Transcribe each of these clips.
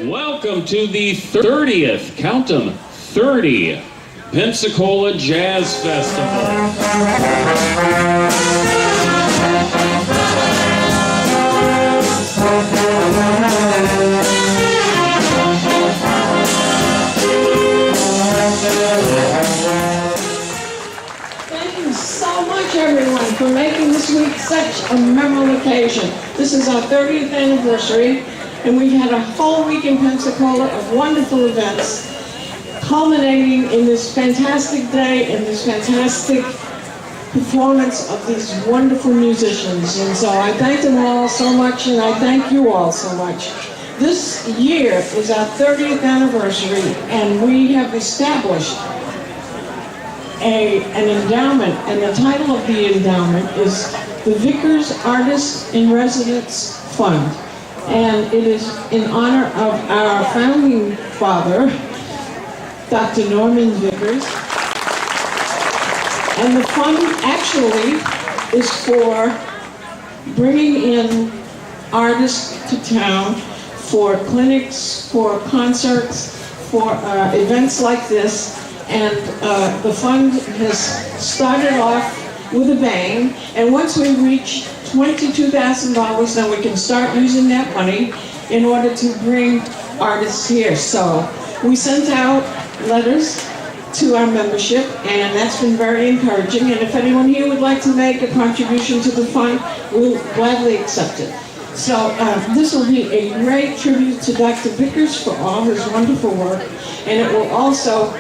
Welcome to the 30th, count them, 30 Pensacola Jazz Festival. Thank you so much, everyone, for making this week such a memorable occasion. This is our 30th anniversary, and we've had a whole week in Pensacola of wonderful events, culminating in this fantastic day and this fantastic performance of these wonderful musicians. And so I thank them all so much, and I thank you all so much. This year is our 30th anniversary, and we have established an endowment, and the title of the endowment is the Vickers Artist in Residence Fund. And it is in honor of our founding father, Dr. Norman Vickers. And the fund actually is for bringing in artists to town for clinics, for concerts, for events like this. And the fund has started off with a bang. And once we reach $22,000, then we can start using that money in order to bring artists here. So we sent out letters to our membership, and that's been very encouraging. And if anyone here would like to make a contribution to the fund, we'll gladly accept it. So this will be a great tribute to Dr. Vickers for all his wonderful work, and it will also,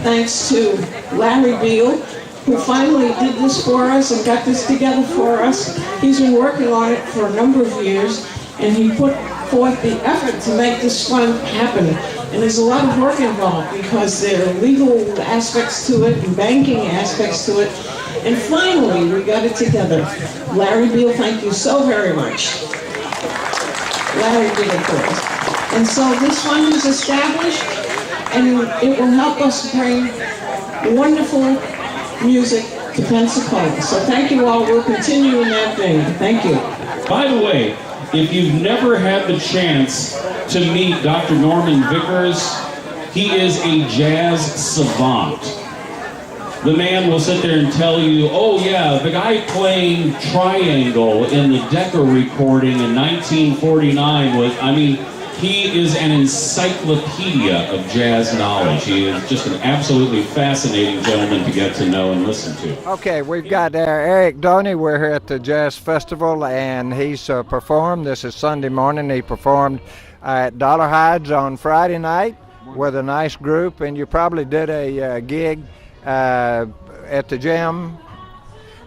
thanks to Larry Beal, who finally did this for us and got this together for us. He's been working on it for a number of years, and he put forth the effort to make this fund happen. And there's a lot of work involved because there are legal aspects to it and banking aspects to it. And finally, we got it together. Larry Beal, thank you so very much. Larry did it for us. And so this fund is established, and it will help us bring wonderful music to Pensacola. So thank you all. We'll continue in that vein. Thank you. By the way, if you've never had the chance to meet Dr. Norman Vickers, he is a jazz savant. The man will sit there and tell you, oh yeah, the guy playing triangle in the Decca recording in 1949 was, he is an encyclopedia of jazz knowledge. He is just an absolutely fascinating gentleman to get to know and listen to. Okay, we've got Eric Doney. We're here at the Jazz Festival, and he's performed. This is Sunday morning. He performed at Dollar Hides on Friday night with a nice group, and you probably did a gig at the Jam.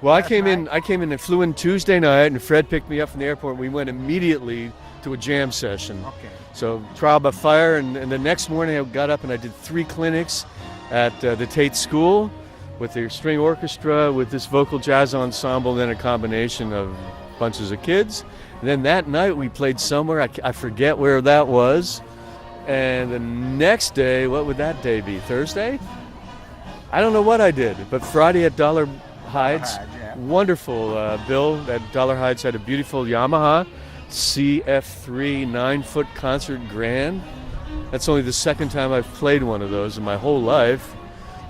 Well, I came in and flew in Tuesday night, and Fred picked me up from the airport. We went immediately to a jam session. Okay. So trial by fire, and the next morning I got up and I did 3 clinics at the Tate School with their string orchestra, with this vocal jazz ensemble, and then a combination of bunches of kids. And then that night we played somewhere, I forget where that was. And the next day, what would that day be, Thursday? I don't know what I did, but Friday at Dollar Hides, wonderful. Bill at Dollar Hides had a beautiful Yamaha CF3 9-foot concert grand. That's only the second time I've played one of those in my whole life.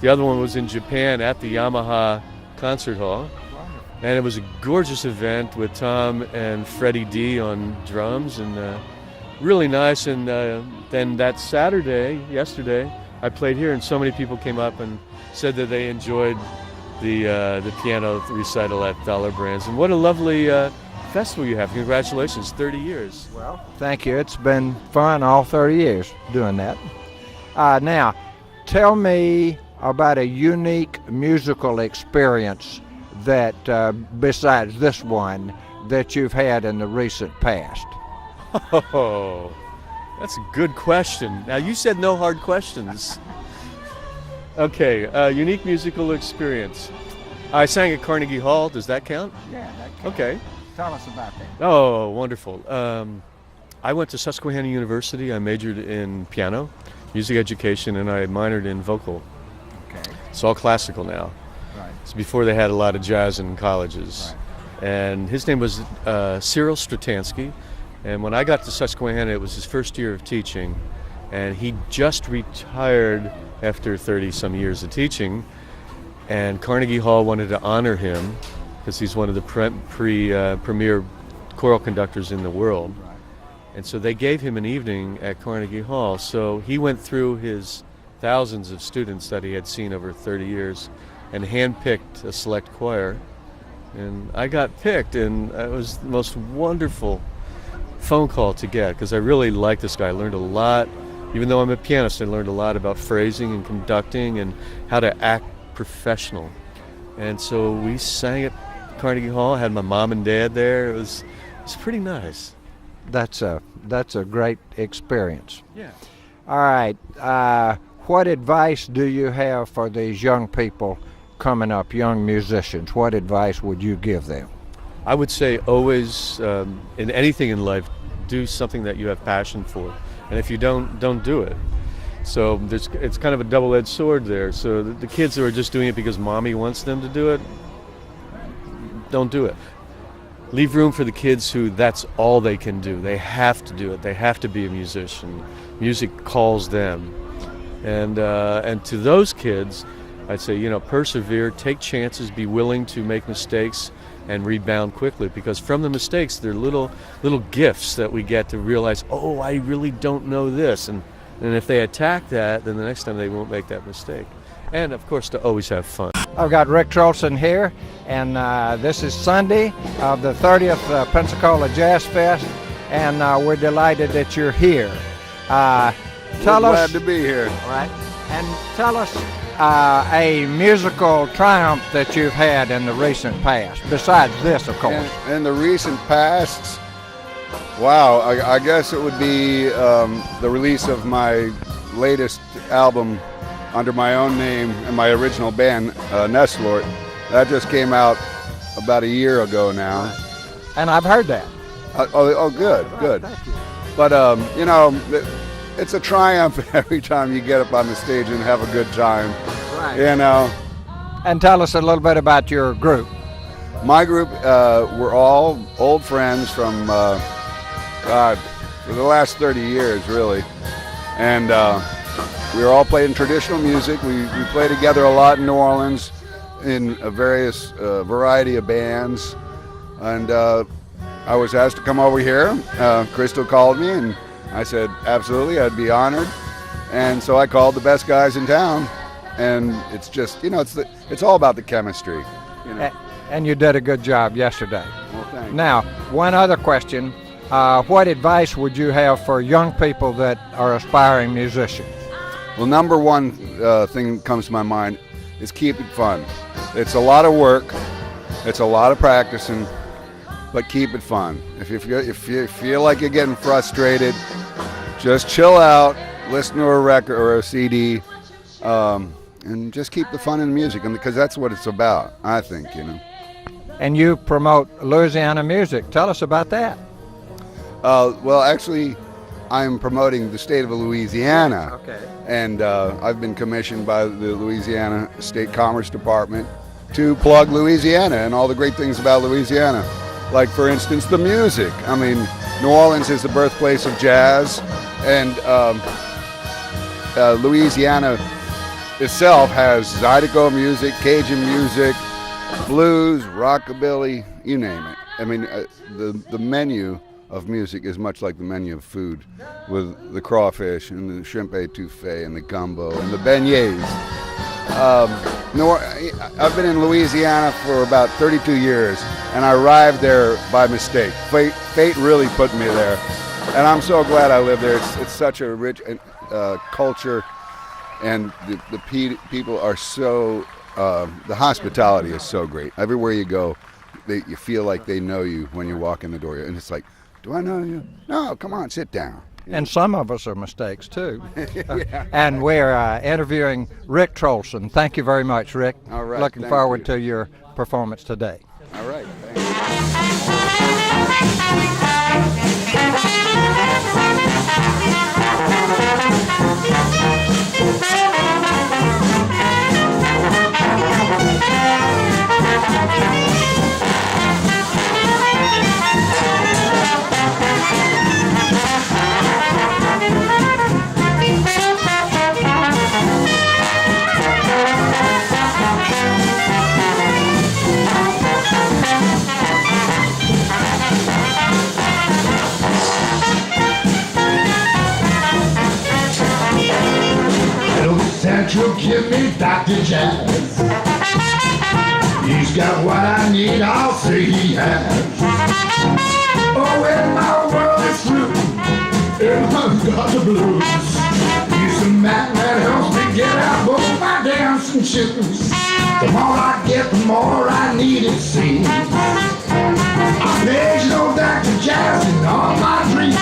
The other one was in Japan at the Yamaha Concert Hall. And it was a gorgeous event with Tom and Freddie D on drums, and really nice. And then that Saturday, yesterday, I played here, and so many people came up and said that they enjoyed the piano recital at Dollar Brands. And what a lovely festival you have. Congratulations, 30 years. Well, thank you. It's been fun all 30 years doing that. Now, tell me about a unique musical experience that, besides this one, that you've had in the recent past. Oh, that's a good question. Now, you said no hard questions. Okay, unique musical experience. I sang at Carnegie Hall. Does that count? Yeah, that counts. Okay. Tell us about that. Oh, wonderful. I went to Susquehanna University. I majored in piano, music education, and I minored in vocal. Okay. It's all classical now. Right. It's before they had a lot of jazz in colleges. Right. And his name was Cyril Stratansky, And when I got to Susquehanna, it was his first year of teaching, and he just retired after 30-some years of teaching, and Carnegie Hall wanted to honor him because he's one of the premier choral conductors in the world. And so they gave him an evening at Carnegie Hall. So he went through his thousands of students that he had seen over 30 years and handpicked a select choir. And I got picked, and it was the most wonderful phone call to get because I really liked this guy. I learned a lot. Even though I'm a pianist, I learned a lot about phrasing and conducting and how to act professional. And so we sang at Carnegie Hall. I had my mom and dad there. It was pretty nice. That's a great experience. Yeah. All right. What advice do you have for these young people coming up, young musicians? What advice would you give them? I would say always, in anything in life, do something that you have passion for. And if you don't do it. So it's kind of a double-edged sword there. So the kids who are just doing it because mommy wants them to do it, don't do it. Leave room for the kids who that's all they can do. They have to do it. They have to be a musician. Music calls them. And to those kids, I'd say, persevere, take chances, be willing to make mistakes, and rebound quickly, because from the mistakes they're little gifts that we get to realize, oh, I really don't know this, and if they attack that, then the next time they won't make that mistake. And of course, to always have fun. I've got Rick Trolsen here, and this is Sunday of the 30th Pensacola Jazz Fest, and we're delighted that you're here. Glad to be here. Right, and tell us a musical triumph that you've had in the recent past, besides this, of course. In the recent past, wow, I guess it would be the release of my latest album under my own name and my original band, Nestlort. That just came out about a year ago now. And I've heard that. Good. Thank you. But, it's a triumph every time you get up on the stage and have a good time. Right. And tell us a little bit about your group. my group, we're all old friends from, for the last 30 years, really. And we were all playing traditional music. We play together a lot in New Orleans in a various variety of bands. And I was asked to come over here. Crystal called me, and I said, absolutely, I'd be honored. And so I called the best guys in town. And it's just, it's all about the chemistry. And you did a good job yesterday. Well, thanks. Now, one other question. What advice would you have for young people that are aspiring musicians? Well, number one thing that comes to my mind is keep it fun. It's a lot of work. It's a lot of practicing, but keep it fun. If you feel like you're getting frustrated, just chill out, listen to a record or a CD, and just keep the fun in the music, and because that's what it's about, I think, And you promote Louisiana music. Tell us about that. Well, actually, I'm promoting the state of Louisiana. Okay. And I've been commissioned by the Louisiana State Commerce Department to plug Louisiana and all the great things about Louisiana. Like, for instance, the music. I mean, New Orleans is the birthplace of jazz, and Louisiana itself has Zydeco music, Cajun music, blues, rockabilly, you name it. I mean, the menu of music is much like the menu of food, with the crawfish and the shrimp étouffée and the gumbo and the beignets. I've been in Louisiana for about 32 years, and I arrived there by mistake. Fate really put me there, and I'm so glad I live there. It's such a rich culture, and the people are so, the hospitality is so great. Everywhere you go, you feel like they know you when you walk in the door, and it's like, do I know you? No, come on, sit down. And some of us are mistakes, too. Yeah. And we're interviewing Rick Trolsen. Thank you very much, Rick. All right, Looking thank forward you. to your performance today. All right, thanks. that you'll give me Dr. Jazz. He's got what I need, I'll say he has. Oh, when my world is through, everyone's got the blues. He's the man that helps me get out both my dancing shoes. The more I get, the more I need, it seems. I pledge no Dr. Jazz in all my dreams.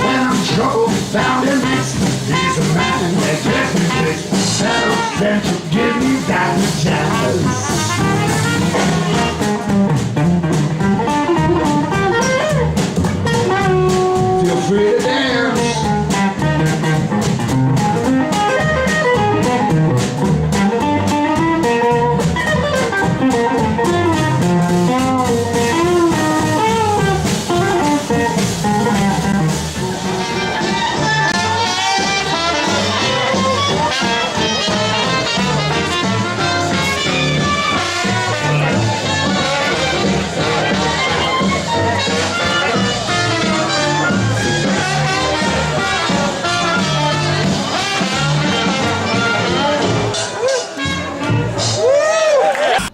When I'm troubled, found and mixed, he's a man that gets me fixed. That'll send to give me Dr. Jazz. Feel free to dance.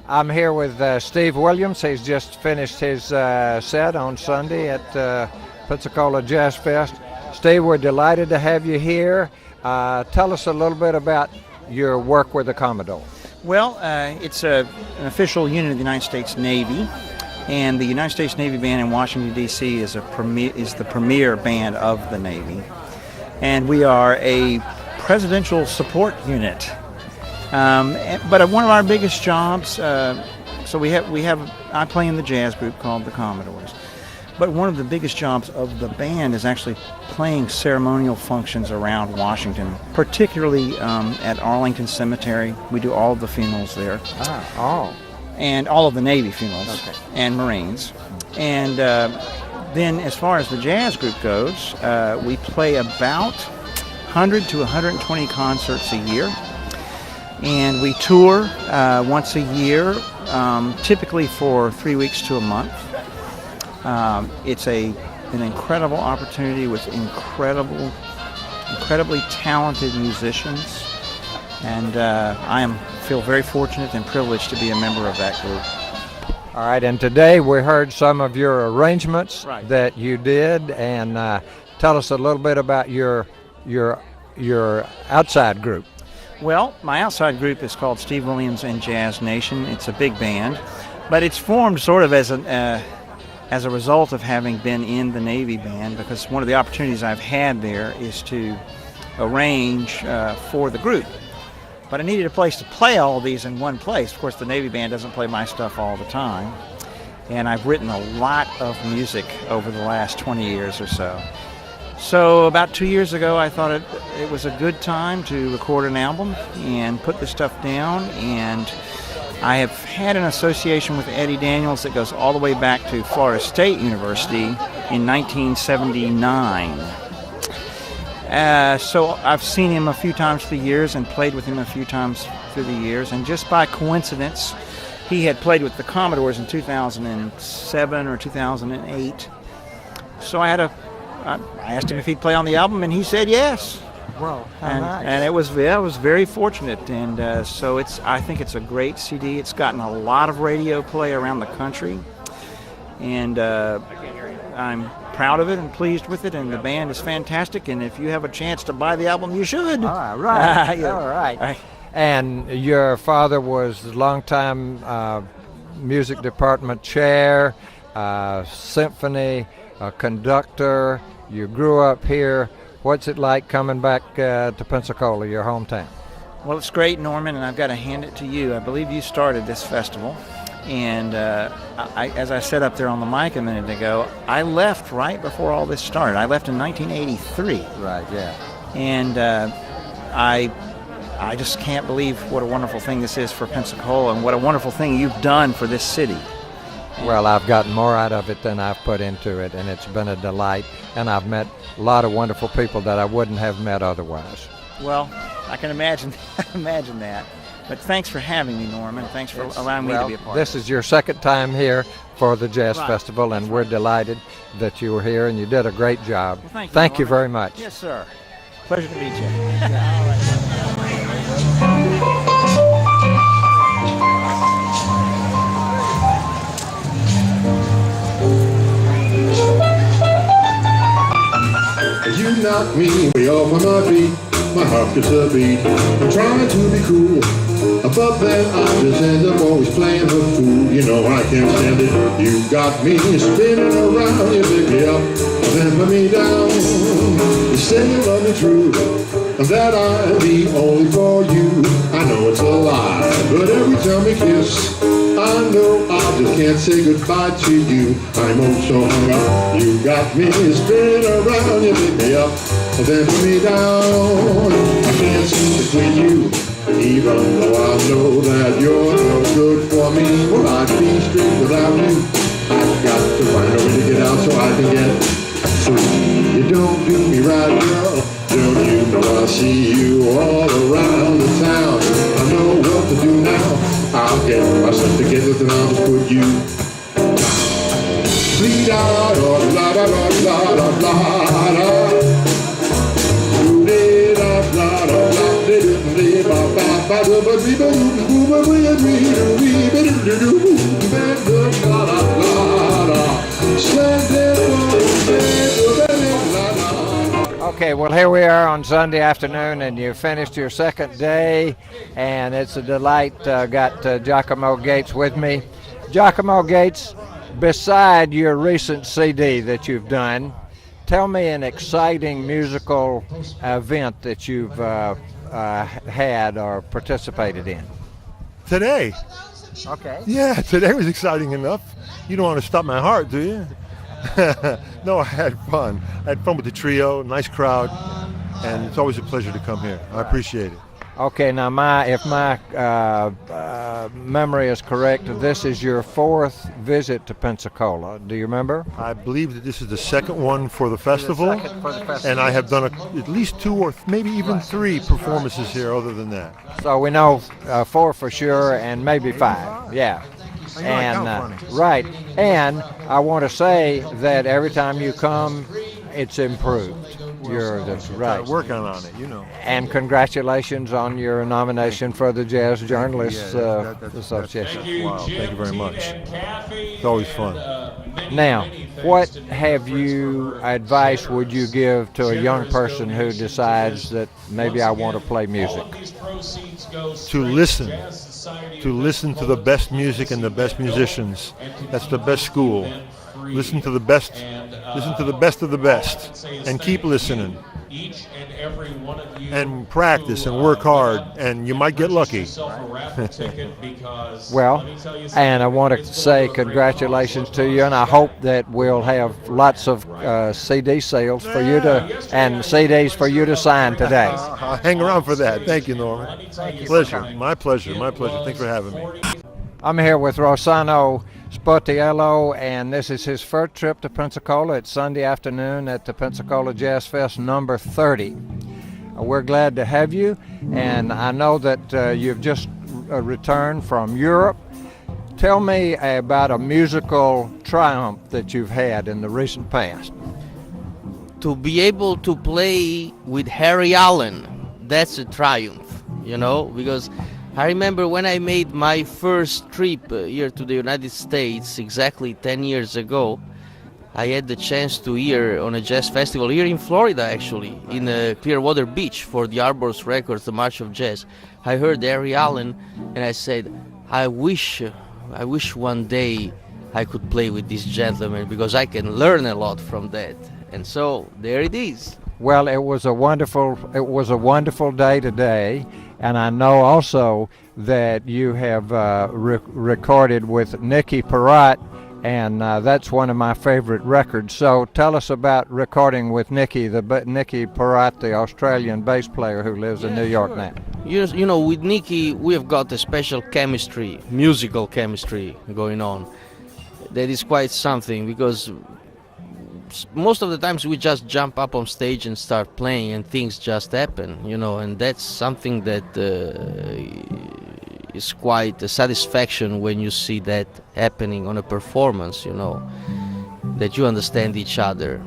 I'm here with Steve Williams. He's just finished his set on Sunday at Pensacola JazzFest. Steve, we're delighted to have you here. Tell us a little bit about your work with the Commodore. Well, it's an official unit of the United States Navy, and the United States Navy Band in Washington, D.C. is the premier band of the Navy. And we are a presidential support unit. But one of our biggest jobs, so I play in the jazz group called the Commodores. But one of the biggest jobs of the band is actually playing ceremonial functions around Washington, particularly at Arlington Cemetery. We do all of the funerals there. And all of the Navy funerals and Marines. And then as far as the jazz group goes, we play about 100 to 120 concerts a year. And we tour once a year, typically for 3 weeks to a month. It's an incredible opportunity with incredibly talented musicians, and I feel very fortunate and privileged to be a member of that group. All right, and today we heard some of your arrangements Right. that you did, and tell us a little bit about your outside group. Well, my outside group is called Steve Williams and Jazz Nation. It's a big band, but it's formed sort of as a result of having been in the Navy band, because one of the opportunities I've had there is to arrange for the group. But I needed a place to play all of these in one place. Of course, the Navy band doesn't play my stuff all the time, and I've written a lot of music over the last 20 years or so. So about 2 years ago, I thought it was a good time to record an album and put this stuff down. And I have had an association with Eddie Daniels that goes all the way back to Florida State University in 1979. So I've seen him a few times through the years and played with him a few times through the years. And just by coincidence, he had played with the Commodores in 2007 or 2008. So I asked him if he'd play on the album, and he said yes. Well, And I was very fortunate, and so I think it's a great CD. It's gotten a lot of radio play around the country, and I'm proud of it and pleased with it, and the band is fantastic. And if you have a chance to buy the album, you should. All right. Yeah. All right. And your father was the longtime music department chair, symphony conductor. You grew up here. What's it like coming back to Pensacola, your hometown? Well, it's great, Norman, and I've got to hand it to you. I believe you started this festival, and as I said up there on the mic a minute ago, I left right before all this started. I left in 1983. Right, yeah. And I just can't believe what a wonderful thing this is for Pensacola, and what a wonderful thing you've done for this city. Well, I've gotten more out of it than I've put into it, and it's been a delight. And I've met a lot of wonderful people that I wouldn't have met otherwise. Well, I can imagine that. But thanks for having me, Norman. Thanks for allowing me to be a part This of it. is your second time here for the Jazz Right. Festival, and That's we're right. delighted that you were here, and you did a great job. Well, thank you, Thank you Norman. very much. Yes, sir. Pleasure to meet you. All right. knock me way off of my feet. My heart gets a beat. I'm trying to be cool, but then I just end up always playing the fool. You know I can't stand it. You got me spinning around. You pick me up, then put me down. You say you love me true, and that I'll be only for you. I know it's a lie, but every time we kiss, I know I just can't say goodbye to you. I'm oh so hung up. You got me spinning around. You pick me up, and then put me down. I can't seem to quit you, even though I know that you're no good for me. Well, I'd be straight without you. I've got to find a way to get out so I can get free. You don't do me right, girl. Don't you know I see you all around the town? I know what to do now. I'll get myself together and I'll just put you down. La da da da da da da. Okay, well, here we are on Sunday afternoon, and you finished your second day, and it's a delight. Got Giacomo Gates with me. Giacomo Gates, beside your recent CD that you've done, tell me an exciting musical event that you've had or participated in. Today. Okay. Yeah, today was exciting enough. You don't want to stop my heart, do you? No, I had fun. I had fun with the trio, nice crowd, and it's always a pleasure to come here. I appreciate it. Okay, now if my memory is correct, this is your fourth visit to Pensacola. Do you remember? I believe that this is the second one for the festival, and I have done at least two or maybe even three performances here other than that. So we know four for sure and maybe five. Yeah. And right, and I want to say that every time you come, it's improved. That's right. Working on it, you know. And congratulations on your nomination for the Jazz Journalists Association. Wow, thank you very much. It's always fun. Now, what advice would you give to a young person who decides that maybe I want to play music? To listen to the best music and the best musicians. That's the best school. Listen to the best of the best, and keep listening. And practice and work hard, and you might get lucky. Well, and I want to say congratulations to you, and I hope that we'll have lots of CD sales for you and CDs for you to sign today. I'll hang around for that. Thank you, Norman. Pleasure. My pleasure. Thanks for having me. I'm here with Rossano Sportiello, and this is his first trip to Pensacola. It's Sunday afternoon at the Pensacola Jazz Fest number 30. We're glad to have you, and I know that you've just returned from Europe. Tell me about a musical triumph that you've had in the recent past. To be able to play with Harry Allen, that's a triumph, because I remember when I made my first trip here to the United States exactly 10 years ago, I had the chance to hear on a jazz festival here in Florida, actually, in Clearwater Beach for the Arbors Records, the March of Jazz. I heard Harry Allen, and I said, I wish one day I could play with this gentleman, because I can learn a lot from that. And so there it is. Well, it was a wonderful day today, and I know also that you have recorded with Nicky Perrott, and that's one of my favorite records. So tell us about recording with Nicky Perrott, the Australian bass player who lives in New York now. With Nicky, we have got a special chemistry, musical chemistry going on. That is quite something, because most of the times we just jump up on stage and start playing, and things just happen, and that's something that is quite a satisfaction when you see that happening on a performance, that you understand each other,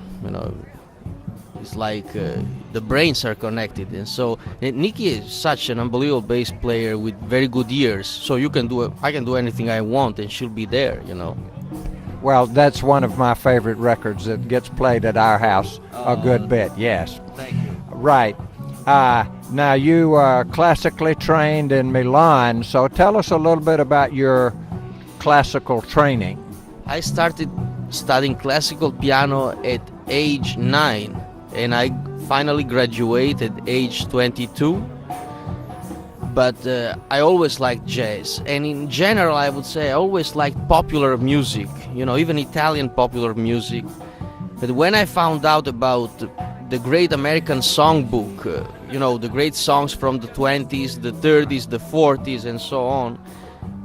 it's like the brains are connected. And so Nicky is such an unbelievable bass player with very good ears, so I can do anything I want and she'll be there, Well, that's one of my favorite records that gets played at our house a good bit, yes. Thank you. Right. Now, you are classically trained in Milan, so tell us a little bit about your classical training. I started studying classical piano at age 9, and I finally graduated at age 22. But I always liked jazz, and in general I would say I always liked popular music, even Italian popular music. But when I found out about the great American songbook, the great songs from the 20s, the 30s, the 40s, and so on,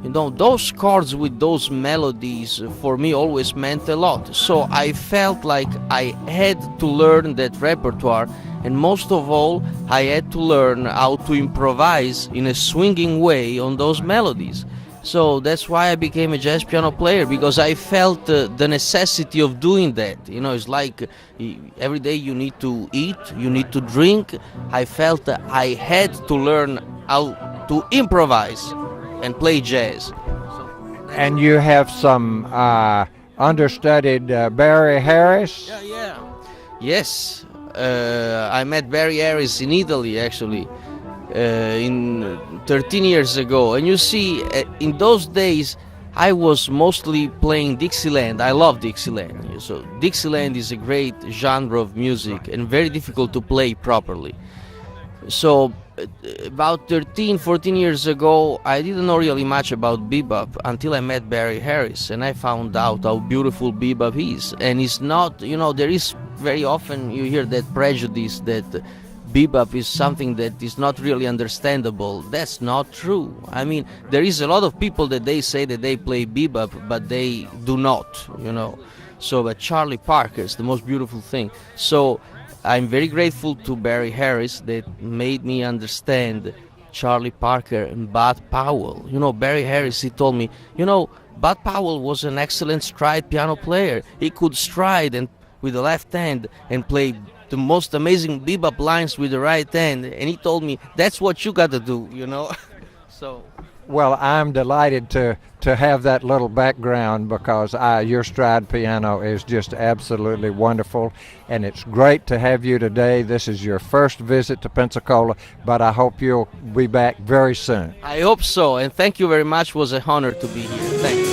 those chords with those melodies for me always meant a lot. So I felt like I had to learn that repertoire, and most of all, I had to learn how to improvise in a swinging way on those melodies. So that's why I became a jazz piano player, because I felt the necessity of doing that. It's like every day you need to eat, you need to drink. I felt I had to learn how to improvise and play jazz. And you have some understudied Barry Harris? Yeah. Yes. I met Barry Harris in Italy, actually, in 13 years ago. And you see, in those days, I was mostly playing Dixieland. I love Dixieland. So Dixieland is a great genre of music and very difficult to play properly. So about 13, 14 years ago, I didn't know really much about bebop until I met Barry Harris, and I found out how beautiful bebop is. And it's not, there is very often you hear that prejudice that bebop is something that is not really understandable. That's not true. I mean, there is a lot of people that they say that they play bebop, but they do not, So, but Charlie Parker is the most beautiful thing. So I'm very grateful to Barry Harris that made me understand Charlie Parker and Bud Powell. Barry Harris, he told me, Bud Powell was an excellent stride piano player. He could stride and with the left hand and play the most amazing bebop lines with the right hand. And he told me, that's what you got to do, So. Well, I'm delighted to have that little background, because your stride piano is just absolutely wonderful, and it's great to have you today. This is your first visit to Pensacola, but I hope you'll be back very soon. I hope so, and thank you very much. It was an honor to be here. Thank you.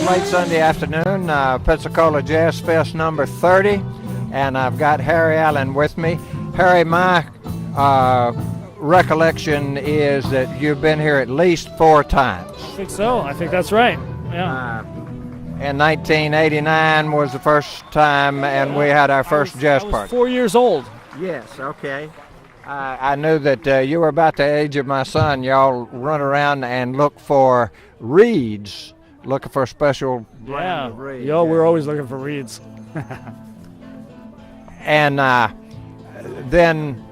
Late Sunday afternoon, Pensacola Jazz Fest number 30, and I've got Harry Allen with me. Harry, my recollection is that you've been here at least 4 times. I think so. I think that's right. Yeah. In 1989 was the first time, and we had our first jazz party. I was 4 years old. Yes, okay. I knew that you were about the age of my son. Y'all run around and look for reeds, looking for a special brand of reed. We're always looking for reeds. And then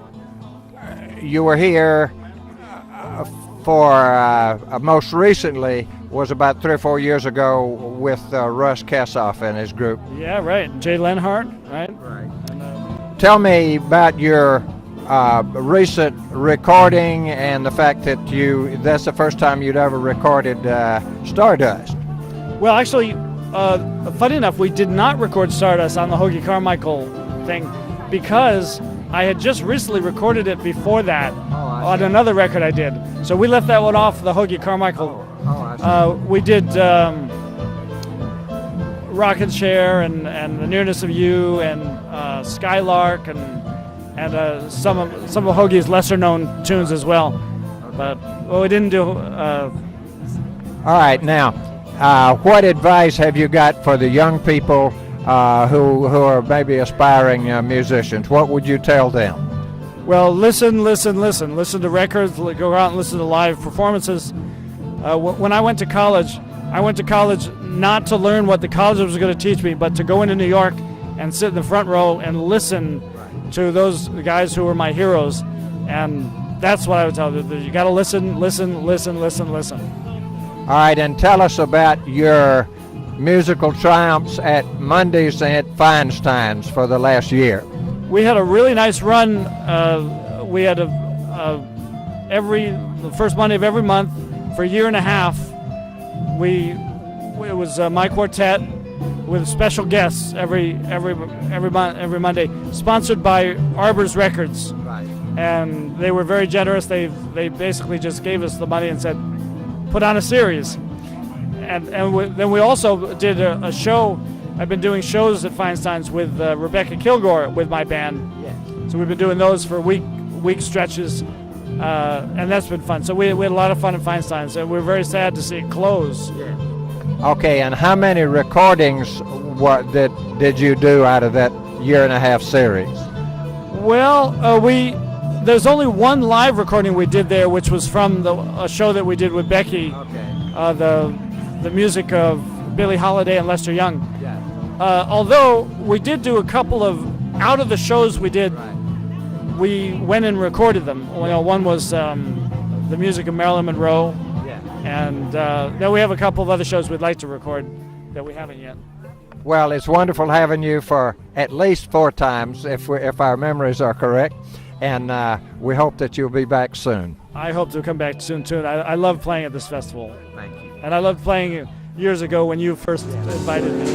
you were here for most recently was about 3 or 4 years ago with Russ Kassoff and his group. Yeah, right. Jay Lenhart, right? Right. And, tell me about your recent recording and the fact that that's the first time you'd ever recorded Stardust. Well, actually, funny enough, we did not record Stardust on the Hoagie Carmichael thing because I had just recently recorded it before that on another record I did. So we left that one off the Hoagie Carmichael. We did Rockin' Chair and The Nearness of You and Skylark and some of Hoagie's lesser known tunes as well. But we didn't do. All right, now. What advice have you got for the young people who are maybe aspiring musicians? What would you tell them? Well, listen to records, go out and listen to live performances. When I went to college not to learn what the college was going to teach me, but to go into New York and sit in the front row and listen to those guys who were my heroes. And that's what I would tell you. You got to listen. All right, and tell us about your musical triumphs at Mondays and at Feinstein's for the last year. We had a really nice run. We had the first Monday of every month for a year and a half. It was my quartet with special guests every Monday, sponsored by Arbor's Records. Right. And they were very generous. They basically just gave us the money and said, put on a series. Then we also did a show. I've been doing shows at Feinstein's with Rebecca Kilgore with my band. Yes. So we've been doing those for week stretches, and that's been fun. So we had a lot of fun at Feinstein's, and we're very sad to see it close. Yes. Okay, and how many recordings did you do out of that year and a half series? Well, there's only one live recording we did there, which was from a show that we did with Becky. Okay. The music of Billie Holiday and Lester Young. Yeah. Although we did do a couple of, out of the shows we did, Right. we went and recorded them. One was the music of Marilyn Monroe, Yeah. and then we have a couple of other shows we'd like to record that we haven't yet. Well, it's wonderful having you for at least 4 times, if our memories are correct, and we hope that you'll be back soon. I hope to come back soon too. I love playing at this festival. Thank you. And I loved playing years ago when you first invited me.